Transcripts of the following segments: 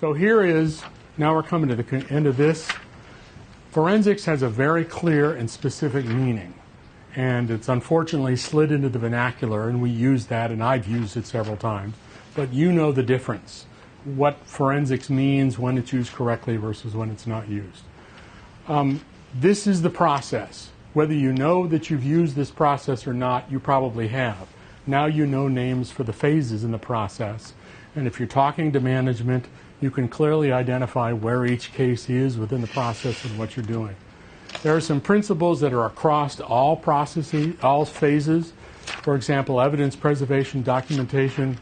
So here is, now we're coming to the end of this. Forensics has a very clear and specific meaning. And it's unfortunately slid into the vernacular, and we use that, and I've used it several times. But you know the difference, what forensics means when it's used correctly versus when it's not used. This is the process. Whether you know that you've used this process or not, you probably have. Now you know names for the phases in the process. And if you're talking to management, you can clearly identify where each case is within the process and what you're doing. There are some principles that are across all processes, all phases. For example, evidence preservation, documentation,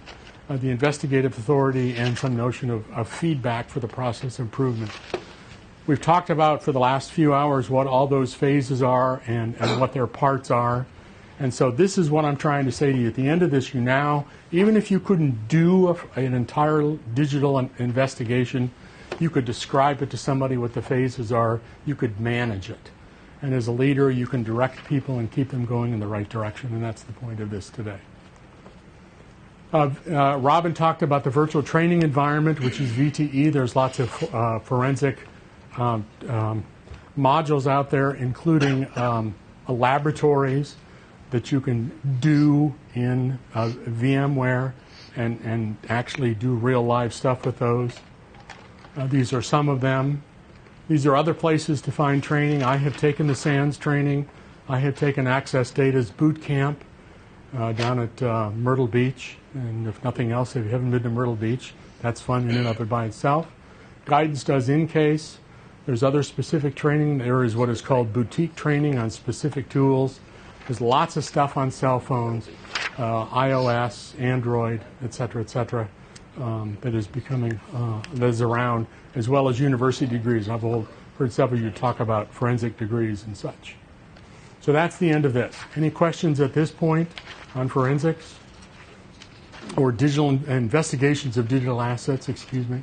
the investigative authority, and some notion of feedback for the process improvement. We've talked about for the last few hours what all those phases are and what their parts are. And so this is what I'm trying to say to you. At the end of this, you now, even if you couldn't do an entire digital investigation, you could describe it to somebody what the phases are. You could manage it. And as a leader, you can direct people and keep them going in the right direction. And that's the point of this today. Robin talked about the virtual training environment, which is VTE. There's lots of forensic modules out there, including laboratories that you can do in VMware and actually do real live stuff with those. These are some of them. These are other places to find training. I have taken the SANS training. I have taken Access Data's boot camp down at Myrtle Beach. And if nothing else, if you haven't been to Myrtle Beach, that's fun in and of it by itself. Guidance does in-case. There's other specific training. There is what is called boutique training on specific tools. There's lots of stuff on cell phones, iOS, Android, et cetera, that is becoming, that is around, as well as university degrees. I've heard several of you talk about forensic degrees and such. So that's the end of this. Any questions at this point on forensics or digital investigations of digital assets, excuse me?